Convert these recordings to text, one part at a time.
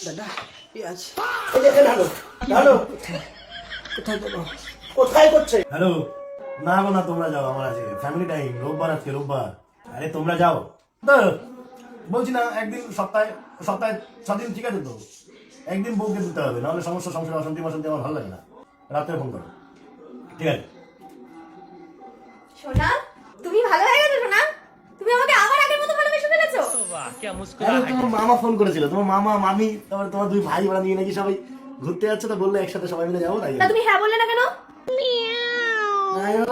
দাদা পেঁয়াজ এই দেখে ঢালো ঢালো। কোথায় দেবো? কোথায় করছে? হ্যালো, না গো না, তোমরা যাও, আমার আছে ফ্যামিলি টাইম, রোববার আজকে রোববার। আরে তোমরা যাও তো, বলছি না একদিন সপ্তাহে সপ্তাহে 6 দিন ঠিক আছে তো, একদিন বউকে দিতে হবে, নাহলে সমস্যা, সংসারে অশান্তি অশান্তি আমার ভালো লাগে না। রাত্রে ফোন করো, ঠিক আছে? সোনা, তুমি ভালো হয়ে গেছো সোনা। তুমি আমাকে আবার আগের মতো ভালোবেসে ফেলেছো। আরে তোমার মামা ফোন করেছিল, তোমার মামা মামি, তারপরে তোমার দুই ভাই ওরা নিয়ে নাকি সবাই ঘুরতে যাচ্ছে, তো বললে একসাথে সবাই মিলে যাবো, তাই না তুমি হ্যাঁ বললে না কেন?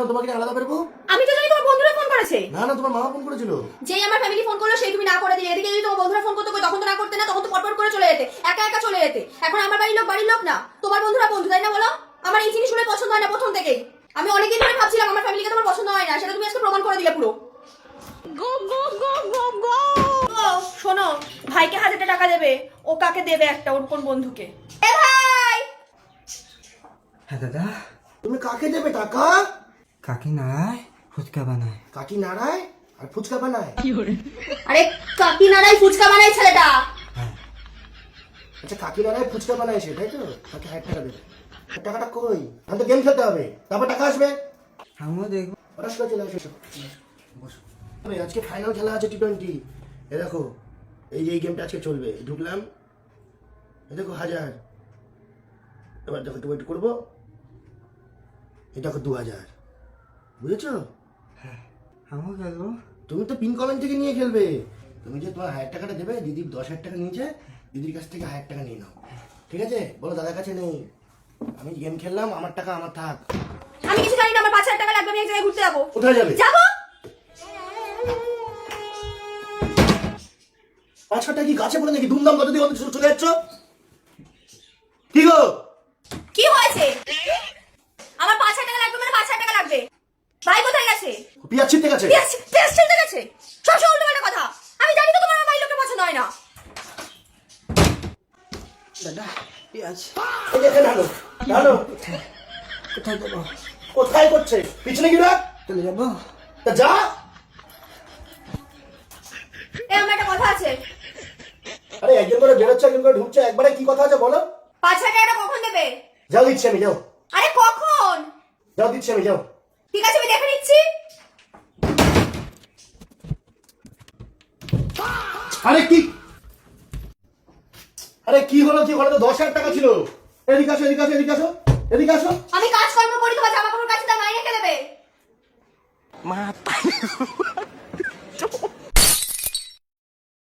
তোমাকে আলাদা বেরবো। আমি তো জানি তোমার বন্ধুরা ফোন করেছে। না না, তোমার মামা ফোন করেছিল। যেই আমার ফ্যামিলি ফোন করলো সেই তুমি না করে দিলে। এদিকে যদি তোমার বন্ধুরা ফোন করতো তখন তো না করতে না, তখন তো পটপট করে চলে যেতে, একা একা চলে যেতে। এখন আমার বাড়ির লোক না, তোমার বন্ধুরা বন্ধু, তাই না বলো? আমার এই জিনিসগুলো পছন্দ হয় না প্রথম থেকেই। আমি অনেকদিন ধরে ভাবছিলাম আমার ফ্যামিলিকে তোমার পছন্দ হয় না, সেটা তুমি আজকে প্রমাণ করে দিলে পুরো। ও শোনো, ভাইকে 1000 টাকা দেবে। ও কাকে দেবে একটা, ওর কোন বন্ধুকে? এ ভাই! হ্যাঁ দাদা, তুমি কাকে দেবে টাকা? কাকি নাড়ায় ফুচকা বানায়। কাকি নাড়ায় আর ফুচকা বানায়? আরে কাকি নাড়াই ফুচকা বানাই ছেলেটা। আচ্ছা, কাকি নাড়ায় ফুচকা বানায় সে, তাই তো? তাকে 1000 টাকা দেবে। টাকাটা কই? আমি তো গেম খেলতে হবে, তারপর টাকা আসবে। আমিও দেখবো। হঠাৎ করে চলে আসো, বসো। আজকে ফাইনাল খেলা আছে T20। এ দেখো, এই যে এই গেমটা আজকে চলবে। ঢুকলাম, এ দেখো 1000। এবার দেখো একটু ওয়েট করবো, এই দেখো 2000। বুঝেছো? হ্যাঁ, আমিও খেলবো। তুমি তো পিন কমেন্ট থেকে নিয়ে খেলবে। তুমি যে তোমার 1000 টাকাটা দেবে, দিদি 10,000 টাকা নিয়েছে, দিদির কাছ থেকে 1000 টাকা নিয়ে নাও, ঠিক আছে? বলো দাদার কাছে নেই, আমি গেম খেললাম, আমার টাকা আমার থাক। আমি কিছু জানি না, আমার 5,000 টাকা লাগবে, আমি এক জায়গায় ঘুরতে যাবো। কোথায় যাবে? যাবো। 5,000 টাকা কি গাছে পড়ে নাকি? ধুমধাম কত দিয়ে চলে যাচ্ছ? কি গো? কি হয়েছে? আমার 5,000 টাকা লাগবে, মানে 5,000 টাকা লাগবে। ভাই কোথায় গেছে? পিয়াজ ছিটতে গেছে। পেঁয়াজ ছিলতে গেছে। সবসময় উল্টোপাল্টা কথা। আমি জানি তো তোমার আমার বাড়ির লোকের পছন্দ হয় না। দাদা পেঁয়াজ এই দেখে ঢালো ঢালো। কোথায় দেবো? কোথায় করছে? পিছনে কি রাখ? চলে যাবো? তা যা। আমার একটা কথা আছে। আরে একজন করে বেরোচ্ছে, একজন করে ঢুকছে, একবারে কি কথা আছে বলো? 5,000 টাকাটা কখন দেবে? যাও দিচ্ছি আমি, যাও। আরে কখন? যাও দিচ্ছি আমি, যাও। ঠিক আছে, আমি দেখে নিচ্ছি। আরে কি, আরে কি হলো? কি হলো? তো 10,000 টাকা ছিল। এদিকে আসো, এদিকে আসো, এদিকে আসো, এদিকে আসো। আমি কাজকর্ম করি, তোমার জামা কাপড় কাছে, তার মাইনে কে দেবে? মা